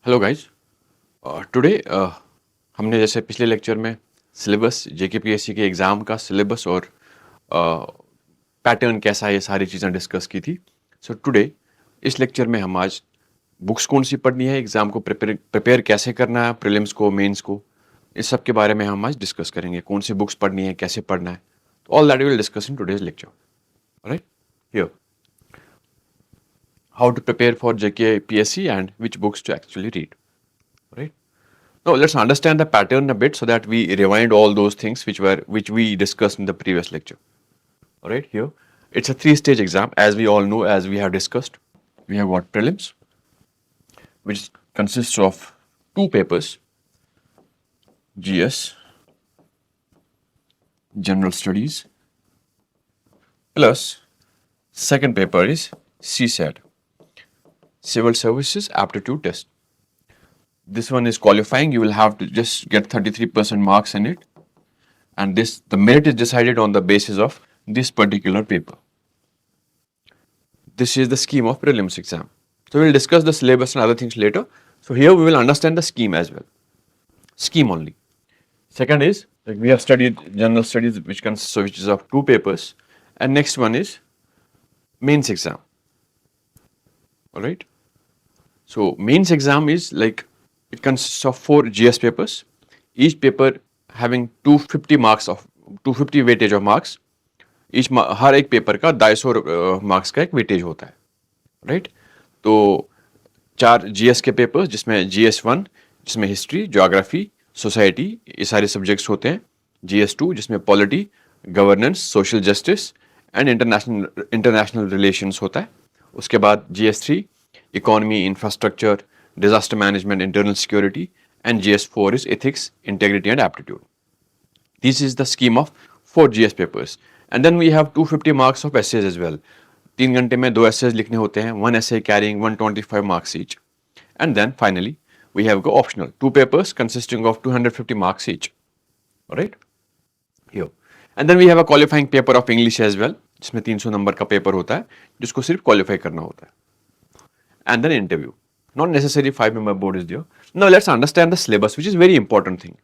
Hello guys. Today हमने जैसे पिछले लेक्चर में सिलेबस जेकेपीएससी के एग्ज़ाम का सिलेबस और पैटर्न कैसा है ये सारी चीज़ें डिस्कस की थी। सो टुडे इस लेक्चर में हम आज बुक्स कौन सी पढ़नी है, एग्ज़ाम को प्रिपेयर कैसे करना है, प्रीलिम्स को, मेंस को, इस सब के बारे में हम आज डिस्कस करेंगे। कौन सी बुक्स पढ़नी है, कैसे पढ़ना है, all that we will discuss in today's lecture. Alright, here how to prepare for JKPSC and which books to actually read. Right? Now let's understand the pattern a bit so that we rewind all those things which we discussed in the previous lecture. All right, here it's a three-stage exam, as we all know, as we have discussed. We have got prelims, which consists of two papers: GS, General Studies, plus second paper is CSAT, Civil Services Aptitude Test. This one is qualifying. You will have to just get 33% marks in it, and the merit is decided on the basis of this particular paper. This is the scheme of prelims exam. So we will discuss the syllabus and other things later. So here we will understand the scheme as well. Scheme only. Second is, like, we have studied general studies, which is of two papers, and next one is mains exam. All right. So mains exam is like, it consists of 4 GS papers, each paper having 250 weightage of marks. हर एक paper का 250 marks का एक weightage होता है, right. तो 4 GS के papers, जिसमें GS1 जिसमें हिस्ट्री, ज्योग्राफी, सोसाइटी, ये सारे सब्जेक्ट्स होते हैं। GS2 जिसमें polity, governance, social justice and international relations होता है। उसके बाद GS3 economy, infrastructure, disaster management, internal security, and GS4 is ethics, integrity and aptitude. This is the scheme of 4 GS papers. And then we have 250 marks of essays as well. 3 घंटे में 2 essays लिखने होते हैं, 1 essay carrying 125 marks each. And then finally we have go optional, 2 papers consisting of 250 marks each. Alright? Here. And then we have a qualifying paper of English as well, जिसमें 300 number का paper होता है, जिसको सिर्फ qualify करना होता है. And then interview. Not necessary 5-member board is there. Now let's understand the syllabus, which is very important thing.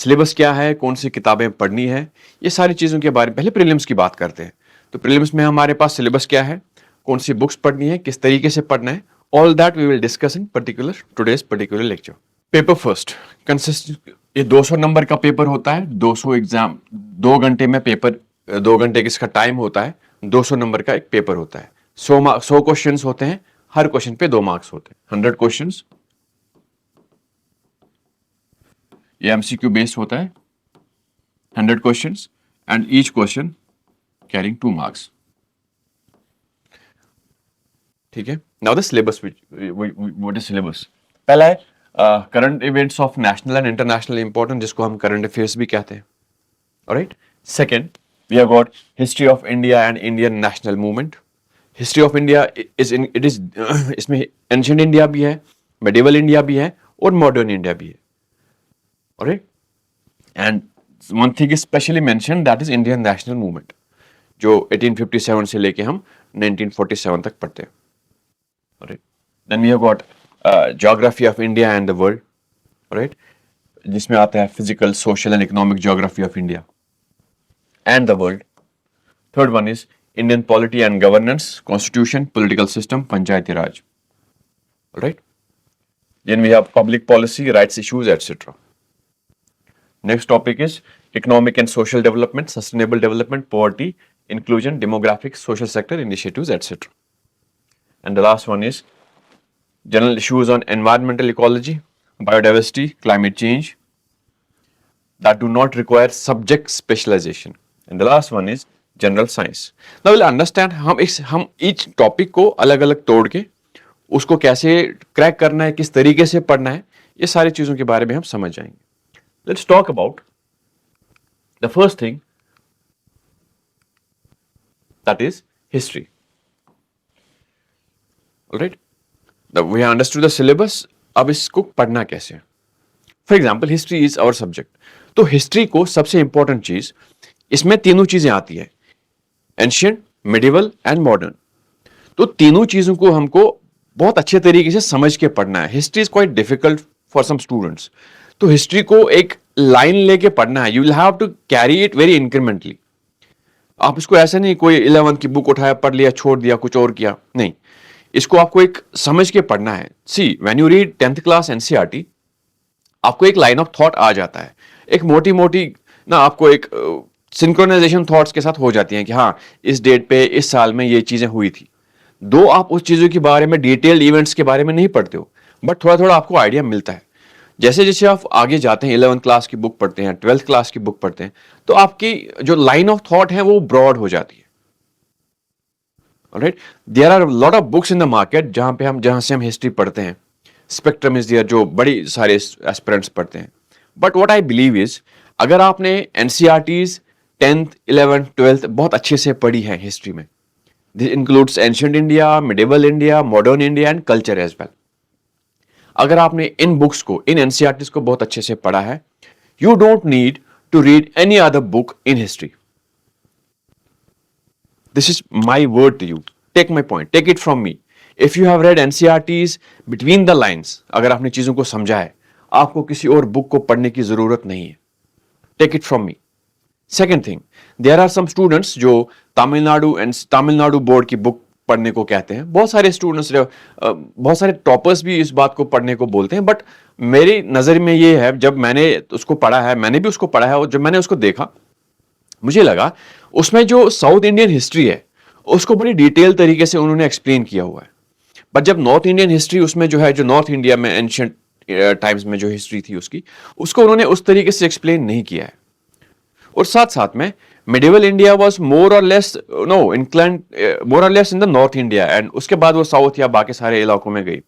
Syllabus क्या है, कौन सी किताबें पढ़नी है, ये सारी चीज़ों के बारे में पहले प्रीलिम्स की बात करते हैं। तो प्रीलिम्स में हमारे पास सिलेबस क्या है, कौन सी बुक्स पढ़नी है, किस तरीके से पढ़ना है, all that we will discuss in today's particular lecture. Paper first consist, ये 200 नंबर का पेपर होता है। 200 एग्जाम, 2 घंटे में पेपर, 2 घंटे किसका टाइम होता है, 200 नंबर का एक पेपर होता है। 100 क्वेश्चन होते हैं, हर क्वेश्चन पे 2 मार्क्स होते हैं। 100 क्वेश्चंस, ये एमसीक्यू बेस्ड होता है। 100 questions and each question carrying 2 marks. ठीक है। Now the syllabus, what is syllabus? पहला है current events of national and international important, जिसको हम करंट अफेयर्स भी कहते हैं। Alright. Second, we have got history of India and Indian national movement. History of India इसमें एंशिएंट इंडिया भी है, मेडिवल इंडिया भी है और मॉडर्न इंडिया भी है। Alright. And one thing is specially mention, that is Indian national movement, जो 1857 से लेके हम 1947 तक पढ़ते हैं। Alright. Then we have got geography of India and the world, alright, जिसमें आता है physical, social and economic geography of India and the world. Third one is Indian polity and governance, constitution, political system, Panchayati Raj. Alright. Then we have public policy, rights issues, etc. Next topic is economic and social development, sustainable development, poverty, inclusion, demographics, social sector initiatives, etc. And the last one is general issues on environmental ecology, biodiversity, climate change that do not require subject specialization. And the last one is general science. Now will understand, हम each topic को अलग अलग तोड़ के उसको कैसे crack करना है, किस तरीके से पढ़ना है, ये सारी चीजों के बारे में हम समझ जाएंगे। Let's talk about the first thing, that is history. Alright, we have understood the syllabus. अब इसको पढ़ना कैसे? For example, history is our subject. तो हिस्ट्री को सबसे इंपॉर्टेंट चीज, इसमें तीनों चीजें आती है, एंशिएंट, मेडिवल एंड मॉडर्न। तो तीनों चीजों को हमको बहुत अच्छे तरीके से समझ के पढ़ना है. History is quite difficult for some students. तो हिस्ट्री को एक लाइन लेके पढ़ना है. You will have to carry it very incrementally. आप इसको ऐसे नहीं कोई 11th की बुक उठाया, पढ़ लिया, छोड़ दिया, कुछ और किया, नहीं. इसको आपको एक समझ के पढ़ना है. See when you read 10th class NCERT, आपको एक लाइन ऑफ थॉट आ जाता है. एक मोटी मोटी ना आपको एक सिंक्रोनाइजेशन थॉट्स के साथ हो जाती हैं कि हाँ, इस डेट पे इस साल में ये चीजें हुई थी. दो आप उस चीजों के बारे में डिटेल्ड इवेंट्स के बारे में नहीं पढ़ते हो, बट थोड़ा थोड़ा आपको आइडिया मिलता है. जैसे जैसे आप आगे जाते हैं, 11th क्लास की बुक पढ़ते हैं, 12th क्लास की बुक पढ़ते हैं, तो आपकी जो लाइन ऑफ थॉट है वो ब्रॉड हो जाती है. Alright, there are lot of books in the market जहां से हम हिस्ट्री पढ़ते हैं. स्पेक्ट्रम इज देयर, जो बड़ी सारे एस्पिरेंट्स पढ़ते हैं. But what I believe is, अगर आपने एनसीईआरटीज 10th 11th 12th बहुत अच्छे से पढ़ी है हिस्ट्री में, this includes ancient India, medieval India, modern India and culture as well. अगर आपने इन बुक्स को, इन एनसीईआरटीज को बहुत अच्छे से पढ़ा है, you don't need to read any other book in history. This is my word to you. Take my point. Take it from me. If you have read NCERTs between the lines, अगर आपने चीजों को समझा है, आपको किसी और book को पढ़ने की जरूरत नहीं है. Take it from me. Second thing, there are some students जो तमिलनाडु बोर्ड की बुक पढ़ने को कहते हैं. बहुत सारे स्टूडेंट्स, बहुत सारे टॉपर्स भी इस बात को पढ़ने को बोलते हैं. बट मेरी नजर में ये है, जब मैंने उसको पढ़ा है, मैंने भी उसको पढ़ा है, और जब मैंने उसको देखा, मुझे लगा उसमें जो साउथ इंडियन हिस्ट्री है उसको बड़ी डिटेल तरीके से उन्होंने एक्सप्लेन किया हुआ है. बट जब नॉर्थ इंडियन हिस्ट्री उसमें जो है, जो नॉर्थ इंडिया में एंशिएंट टाइम्स में जो हिस्ट्री थी उसको उन्होंने उस तरीके से एक्सप्लेन नहीं किया है. और साथ साथ में मिडिवल इंडिया वाज मोर और less in the north India, and उसके बाद वो साउथ या बाकी सारे इलाकों में गई,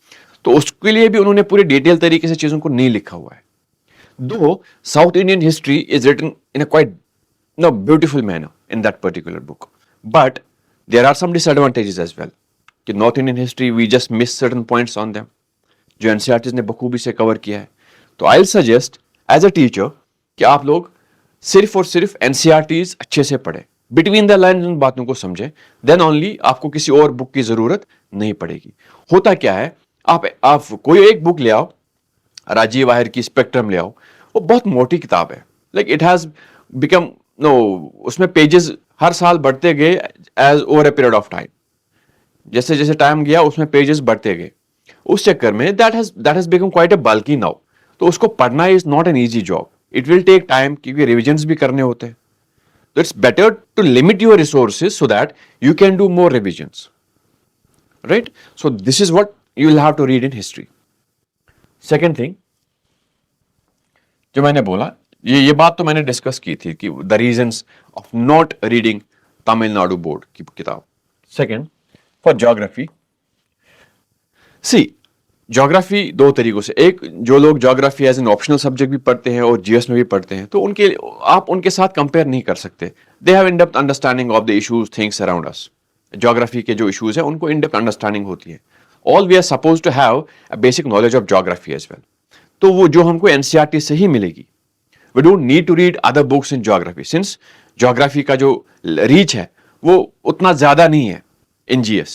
तो उसके लिए भी उन्होंने पूरे डिटेल तरीके से चीजों को नहीं लिखा हुआ है. दो South Indian history is written in a quite beautiful manner in that particular book, but there are some disadvantages as well. कि North Indian history we just miss certain points on them, जो NCERTs ने बखूबी से cover किया है. तो I'll suggest as a teacher कि आप लोग सिर्फ और सिर्फ NCERTs अच्छे से पढ़ें, बिटवीन द लाइन्स उन बातों को समझें, देन ओनली आपको किसी और बुक की जरूरत नहीं पड़ेगी. होता क्या है, आप कोई एक बुक ले आओ, राजीव वाहिर की स्पेक्ट्रम ले आओ, वो बहुत मोटी किताब है. लाइक इट हैज बिकम उसमें पेजेस हर साल बढ़ते गए as over a period of time. जैसे जैसे टाइम गया उसमें पेजेस बढ़ते गए. उस चक्कर में that has become quite a bulky now. तो उसको पढ़ना is not an easy job. It will take time, क्योंकि रिविजन्स भी करने होते हैं. तो it's better to limit your resources so that you can do more revisions, right. So this is what you will have to read in history. Second thing जो मैंने बोला, ये बात तो मैंने डिस्कस की थी कि the reasons of not reading Tamil Nadu board की किताब. Second, for geography, see geography दो तरीकों से. एक, जो लोग geography as an optional subject भी पढ़ते हैं और जीएस में भी पढ़ते हैं, तो आप उनके साथ कंपेयर नहीं कर सकते. They have in depth understanding of the issues, things around us. Geography के जो इश्यूज है उनको इन डेप्थ अंडरस्टैंडिंग होती है. All we are suppose to have a basic knowledge of geography as well. तो वो जो हमको एनसीईआरटी से ही मिलेगी. We don't need to read other books in geography, since geography का जो reach है वो उतना ज़्यादा नहीं है in GS.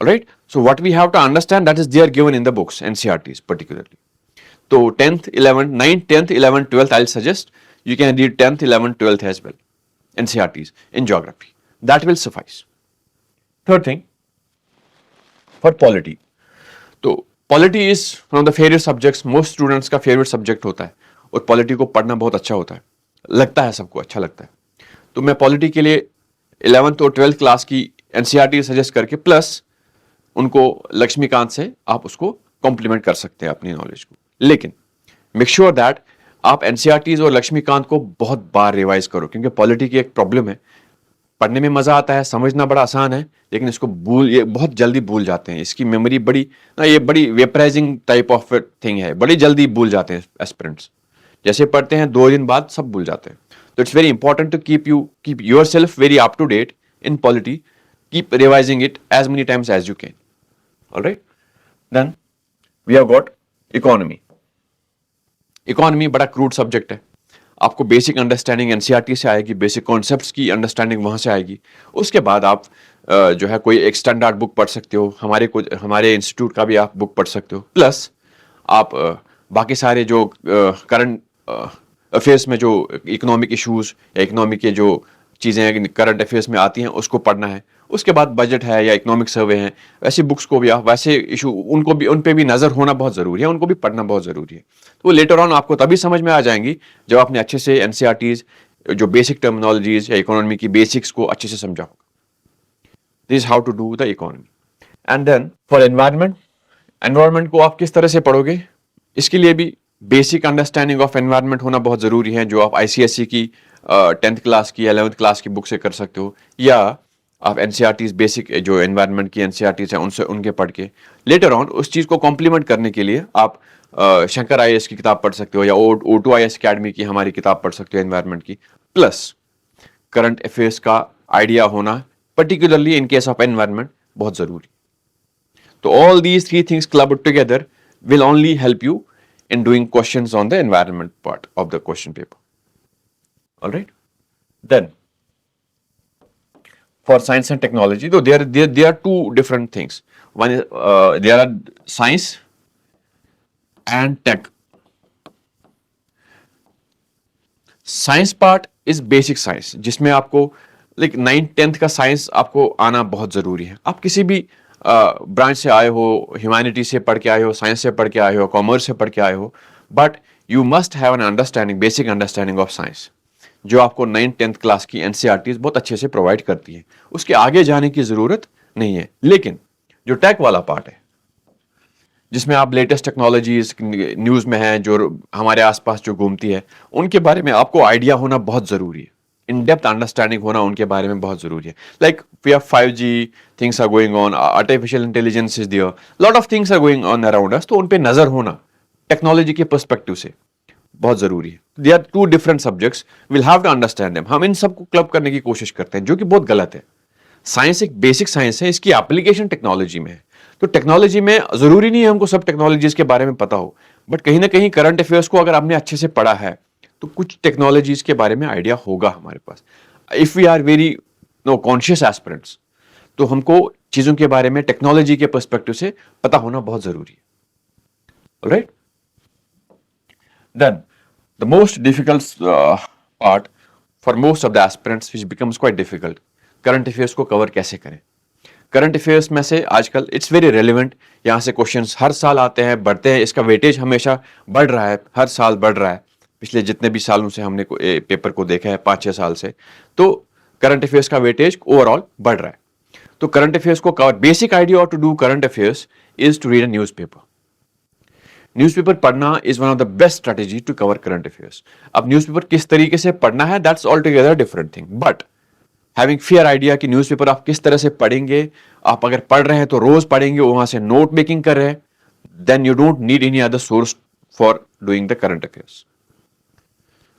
Alright? So what we have to understand, that is there given in the books, NCERTs particularly. So 10th, 11th, 9th, 10th, 11th, 12th, I'll suggest you can read 10th, 11th, 12th as well, NCERTs in geography. That will suffice. Third thing, for polity. तो polity is one of the favorite subjects, most students का favorite subject होता है. और polity को पढ़ना बहुत अच्छा होता है, लगता है सबको अच्छा लगता है. तो मैं पॉलिटी के लिए 11th और 12th क्लास की एनसीईआरटी सजेस्ट करके, प्लस उनको लक्ष्मीकांत से आप उसको कॉम्प्लीमेंट कर सकते हैं अपनी नॉलेज को. लेकिन मेक श्योर दैट आप एनसीईआरटीज और लक्ष्मीकांत को बहुत बार रिवाइज करो, क्योंकि पॉलिटी की एक प्रॉब्लम है, पढ़ने में मजा आता है, समझना बड़ा आसान है, लेकिन इसको ये बहुत जल्दी भूल जाते हैं. इसकी मेमोरी ये बड़ी वेपराइजिंग टाइप ऑफ थिंग है, बड़ी जल्दी भूल जाते हैं एस्पिरेंट्स. जैसे पढ़ते हैं 2 दिन बाद सब भूल जाते हैं. तो it's very important to keep yourself very up to date in polity. Keep revising it as many times as you can. Alright, then we have got economy. Economy बड़ा क्रूड सब्जेक्ट है. आपको बेसिक अंडरस्टैंडिंग एनसीईआरटी से आएगी, basic concepts की understanding वहाँ से आएगी। उसके बाद आप जो है कोई एक स्टैंडर्ड बुक पढ़ सकते हो, हमारे इंस्टीट्यूट का भी आप बुक पढ़ सकते हो, प्लस आप बाकी सारे जो करंट अफेयर्स में जो इकोनॉमिक इश्यूज या इकोनॉमिक के जो चीज़ें करंट अफेयर्स में आती हैं उसको पढ़ना है। उसके बाद बजट है या इकोनॉमिक सर्वे है, वैसी बुक्स को भी आप वैसे इशू उनको भी उन पे भी नज़र होना बहुत ज़रूरी है, उनको भी पढ़ना बहुत ज़रूरी है। तो वो लेटर ऑन आपको तभी समझ में आ जाएंगी जब आपने अच्छे से एनसीईआरटीज जो बेसिक टर्मिनोलॉजीज या इकोनॉमी की बेसिक्स को अच्छे से समझा होगा। This how to do the economy. And then for environment, environment को आप किस तरह से पढ़ोगे, इसके लिए भी बेसिक अंडरस्टैंडिंग ऑफ एनवायरनमेंट होना बहुत ज़रूरी है, जो आप आईसीएसई की 10th क्लास की 11th क्लास की बुक से कर सकते हो, या आप एनसीईआरटीज बेसिक जो एनवायरनमेंट की एनसीईआरटीज है उनसे उनके पढ़ के लेटर ऑन उस चीज़ को कॉम्प्लीमेंट करने के लिए आप शंकर आईएएस की किताब पढ़ सकते हो, या O2 आईएएस अकेडमी की हमारी किताब पढ़ सकते हो एनवायरनमेंट की। प्लस करंट अफेयर्स का आइडिया होना particularly in case of environment बहुत ज़रूरी। तो all these three things clubbed together will only help you in doing questions on the environment part of the question paper. All right. Then, for science and technology, though there are two different things. One is there are science and tech. Science part is basic science, जिसमें आपको like 9th-10th का science आपको आना बहुत ज़रूरी है। आप किसी भी ब्रांच से आए हो, ह्यूमैनिटी से पढ़ के आए हो, साइंस से पढ़ के आए हो, कॉमर्स से पढ़ के आए हो, but you must have an understanding, basic understanding of science, जो आपको 9th-10th क्लास की एनसीईआरटीज बहुत अच्छे से प्रोवाइड करती है। उसके आगे जाने की ज़रूरत नहीं है। लेकिन जो टेक वाला पार्ट है, जिसमें आप लेटेस्ट टेक्नोलॉजीज न्यूज़ में हैं, जो हमारे आसपास जो घूमती है, उनके बारे में आपको आइडिया होना बहुत ज़रूरी है। इन डेप्थ अंडरस्टैंडिंग होना उनके बारे में बहुत ज़रूरी है। Like we have 5G, things are going on, artificial intelligence is there, lot of things are going on around us. तो उन पे नज़र होना टेक्नोलॉजी के पर्सपेक्टिव से बहुत ज़रूरी है। They are two different subjects, will have to understand them. हम इन सबको क्लब करने की कोशिश करते हैं, जो कि बहुत गलत है। साइंस एक बेसिक साइंस है, इसकी एप्लीकेशन टेक्नोलॉजी में है। तो टेक्नोलॉजी में जरूरी नहीं है हमको सब टेक्नोलॉजीज के बारे में पता हो, बट कहीं ना कहीं करंट अफेयर्स को अगर आपने अच्छे से पढ़ा है तो कुछ टेक्नोलॉजीज के बारे में आइडिया होगा हमारे पास। If we are very no conscious aspirants, तो हमको चीजों के बारे में टेक्नोलॉजी के पर्सपेक्टिव से पता होना बहुत जरूरी है। Alright, then the most difficult part for most of the aspirants which becomes quite difficult, current affairs को कवर कैसे करें। करंट अफेयर्स में से आजकल इट्स वेरी रेलिवेंट, यहाँ से क्वेश्चंस हर साल आते हैं, बढ़ते हैं, इसका वेटेज हमेशा बढ़ रहा है, हर साल बढ़ रहा है। पिछले जितने भी सालों से हमने पेपर को देखा है, 5-6 साल से, तो करंट अफेयर्स का वेटेज ओवरऑल बढ़ रहा है। तो करंट अफेयर्स को cover, basic idea to do current affairs is to read a newspaper. Newspaper पढ़ना is one of the best strategy to cover current affairs. अब न्यूज़पेपर किस तरीके से पढ़ना है, that's all together different thing, but having fair idea कि newspaper आप किस तरह से पढ़ेंगे, आप अगर पढ़ रहे हैं तो रोज पढ़ेंगे, वहां से नोट मेकिंग कर रहे हैं, then you don't need any other source for doing the current affairs.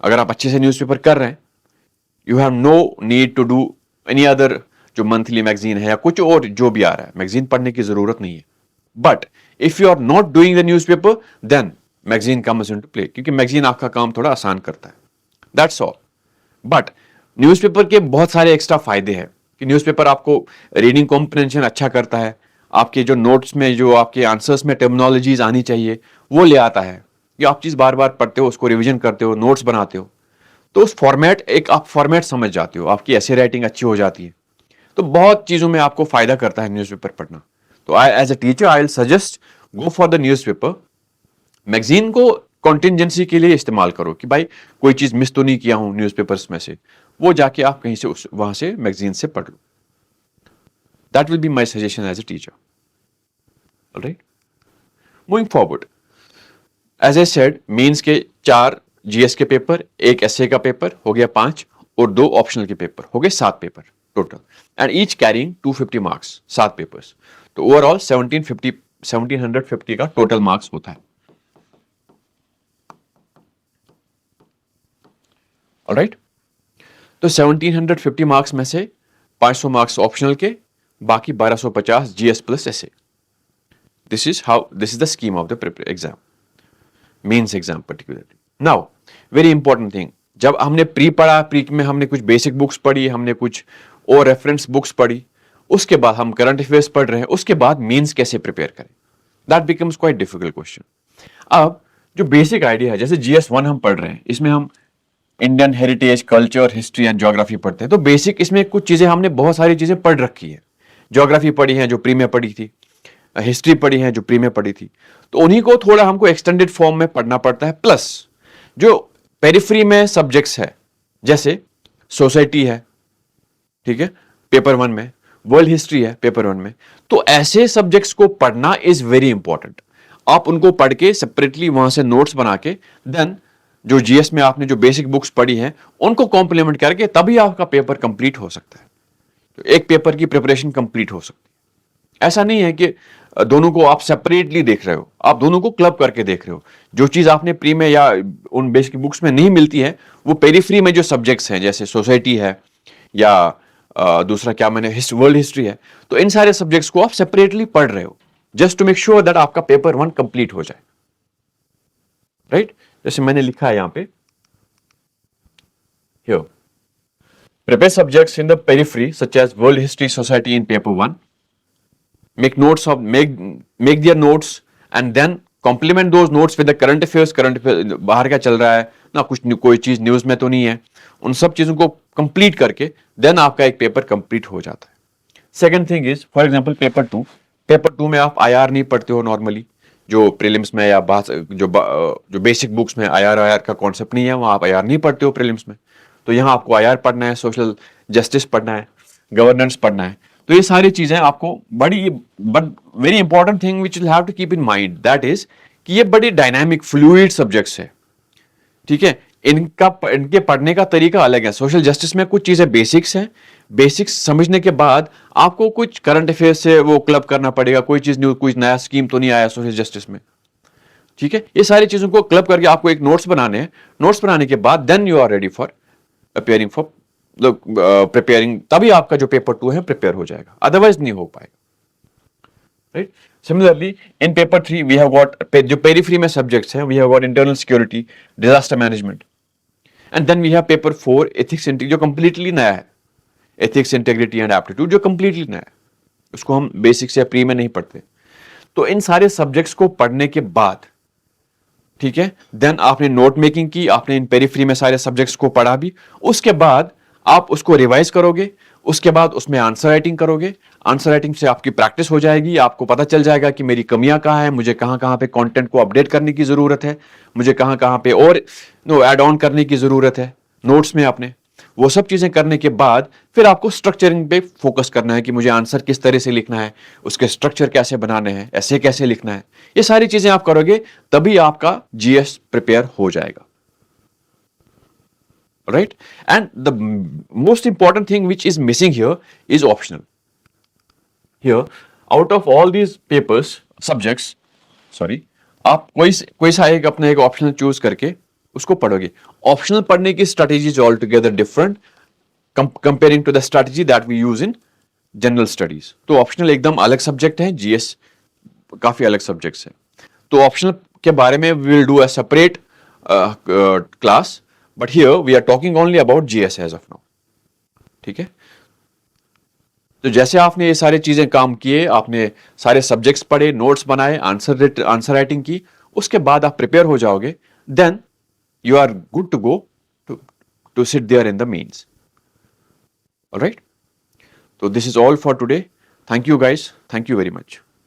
अगर आप अच्छे से न्यूज़पेपर कर रहे हैं, you have no need to do any other, जो मंथली मैगजीन है या कुछ और जो भी आ रहा है, मैगजीन पढ़ने की जरूरत नहीं है। But if you are not doing the newspaper, then magazine comes into play, क्योंकि मैगजीन आपका काम थोड़ा आसान करता है, दैट्स ऑल। बट न्यूज़पेपर के बहुत सारे एक्स्ट्रा फायदे हैं कि न्यूज़पेपर आपको रीडिंग कॉम्प्रिहेंशन अच्छा करता है, आपके जो नोट्स में, जो आपके आंसर्स में टर्मिनोलॉजीज आनी चाहिए वो ले आता है, कि आप चीज़ बार बार पढ़ते हो, उसको रिवीजन करते हो, नोट्स बनाते हो, तो उस फॉर्मेट, एक आप फॉर्मेट समझ जाते हो, आपकी ऐसे राइटिंग अच्छी हो जाती है। तो बहुत चीज़ों में आपको फायदा करता है न्यूज़पेपर पढ़ना। तो I as a teacher I will suggest go for the newspaper. Magazine को कॉन्टिजेंसी के लिए इस्तेमाल करो कि भाई कोई चीज़ मिस तो नहीं किया हूं न्यूज़पेपर्स में से, वो जाके आप कहीं से वहां से मैगजीन से पढ़ लो। That will be my suggestion as a teacher. Alright, moving forward, as a said, mains के 4 जीएस के पेपर, 1 एसए का पेपर हो गया 5, और 2 ऑप्शनल के पेपर हो गए 7 paper total, and each carrying 250 marks, 7 papers. तो ओवरऑल 1750 का टोटल मार्क्स होता है। ऑलराइट, तो 1750 मार्क्स में से 500 मार्क्स ऑप्शनल के, बाकी 1250 GS plus essay. This is the scheme of the exam, mains exam particularly. Now, very important thing, जब हमने प्री पढ़ा, प्री में हमने कुछ बेसिक बुक्स पढ़ी, हमने कुछ और रेफरेंस बुक्स पढ़ी, उसके बाद हम करंट अफेयर्स पढ़ रहे हैं, उसके बाद मेंस कैसे प्रिपेयर करें, that becomes quite difficult question. अब जो बेसिक आइडिया है, जैसे GS1 हम पढ़ रहे हैं, इसमें हम Indian heritage, culture, history and geography पढ़ते हैं, तो बेसिक इसमें कुछ चीजें हमने बहुत सारी चीजें पढ़ रखी है। ज्योग्राफी पढ़ी है जो प्री में पढ़ी थी, हिस्ट्री पढ़ी है जो प्री में पढ़ी थी, तो उन्हीं को थोड़ा हमको एक्सटेंडेड फॉर्म में पढ़ना पड़ता है। प्लस जो पेरिफ्री में सब्जेक्ट्स है, जैसे सोसाइटी है, ठीक है, पेपर 1 में, वर्ल्ड हिस्ट्री है पेपर 1 में, तो ऐसे सब्जेक्ट्स को पढ़ना इज वेरी इंपॉर्टेंट। आप उनको पढ़ के सेपरेटली वहां से नोट्स बना के, देन जो GS में आपने जो बेसिक बुक्स पढ़ी हैं उनको कॉम्प्लीमेंट करके, तभी आपका पेपर कंप्लीट हो सकता है। तो एक पेपर की प्रिपरेशन कंप्लीट हो सकती है। ऐसा नहीं है कि दोनों को आप सेपरेटली देख रहे हो, आप दोनों को क्लब करके देख रहे हो। जो चीज आपने प्री में या उन बेसिक बुक्स में नहीं मिलती है, वो पेरीफ्री में जो सब्जेक्ट्स हैं, जैसे सोसाइटी है या दूसरा क्या मैंने वर्ल्ड हिस्ट्री है, तो इन सारे सब्जेक्ट्स को आप सेपरेटली पढ़ रहे हो, just to make sure that आपका पेपर 1 कंप्लीट हो जाए, राइट? जैसे मैंने लिखा है यहां पे, here prepare subjects in the periphery such as world history, society in paper 1, make their notes and then complement those notes with the current affairs बाहर क्या चल रहा है ना, कुछ कोई चीज न्यूज में तो नहीं है, उन सब चीजों को कंप्लीट करके देन आपका एक पेपर कंप्लीट हो जाता है। Second thing is, for example paper 2 में आप IR नहीं पढ़ते हो नॉर्मली, जो प्रीलिम्स में या जो बेसिक बुक्स में IR का कॉन्सेप्ट नहीं है, वहां आप IR नहीं पढ़ते हो प्रीलिम्स में, तो यहाँ आपको IR पढ़ना है, सोशल जस्टिस पढ़ना है, गवर्नेंस पढ़ना है। तो ये सारी चीजें आपको but very important thing which will have to keep in mind, that is कि ये बड़ी डायनामिक फ्लूइड सब्जेक्ट्स है, ठीक है। इनके पढ़ने का तरीका अलग है। सोशल जस्टिस में कुछ चीजें बेसिक्स हैं, बेसिक्स समझने के बाद आपको कुछ करंट अफेयर्स से वो क्लब करना पड़ेगा, कोई चीज न्यू, कोई नया स्कीम तो नहीं आया सोशल जस्टिस में, ठीक है। ये सारी चीजों को क्लब करके आपको एक नोट्स बनाने हैं, नोट्स बनाने के बाद then you are ready for preparing, तभी आपका जो पेपर 2 है प्रिपेयर हो जाएगा, अदरवाइज नहीं हो पाएगा, right. Similarly in paper 3 we have got, जो पेरीफ्री में सब्जेक्ट्स हैं, we have got internal security, disaster management, and then we have paper 4 ethics, जो कंप्लीटली नया है, एथिक्स, इंटेग्रिटी एंड एप्टीट्यूड, जो कंप्लीटली नया है, उसको हम बेसिक्स या प्री में नहीं पढ़ते। तो इन सारे सब्जेक्ट्स को पढ़ने के बाद, ठीक है, देन आपने नोट मेकिंग की, आपने इन पेरीफ्री में सारे सब्जेक्ट्स को पढ़ा भी, उसके बाद आप उसको रिवाइज करोगे, उसके बाद उसमें आंसर राइटिंग करोगे, आंसर राइटिंग से आपकी प्रैक्टिस हो जाएगी, आपको पता चल जाएगा कि मेरी कमियां कहाँ हैं, मुझे कहाँ कहाँ पे कंटेंट को अपडेट करने की जरूरत है, मुझे कहाँ कहाँ पे और ऐड ऑन करने की जरूरत है नोट्स में अपने। वो सब चीजें करने के बाद फिर आपको स्ट्रक्चरिंग पे फोकस करना है कि मुझे आंसर किस तरह से लिखना है, उसके स्ट्रक्चर कैसे बनाने हैं, ऐसे कैसे लिखना है। ये सारी चीजें आप करोगे तभी आपका GS प्रिपेयर हो जाएगा, right? And the most important thing which is missing here is optional. Here, out of all these papers, subjects, sorry, आप कोई सा एक अपना एक ऑप्शनल चूज करके उसको पढ़ोगे। ऑप्शनल पढ़ने की strategy is all together different comparing to the strategy that we use in general studies. तो ऑप्शनल एकदम अलग सब्जेक्ट है, GS काफी अलग सब्जेक्ट्स है। तो ऑप्शनल के बारे में we will do a separate class, but here we are talking only about GS as of now, ठीक है। तो जैसे आपने ये सारी चीजें काम किए, आपने सारे सब्जेक्ट्स पढ़े, नोट्स बनाए, आंसर राइटिंग की, उसके बाद आप प्रिपेयर हो जाओगे, then you are good to go to sit there in the mains, alright. तो this is all for today. Thank you guys, thank you very much.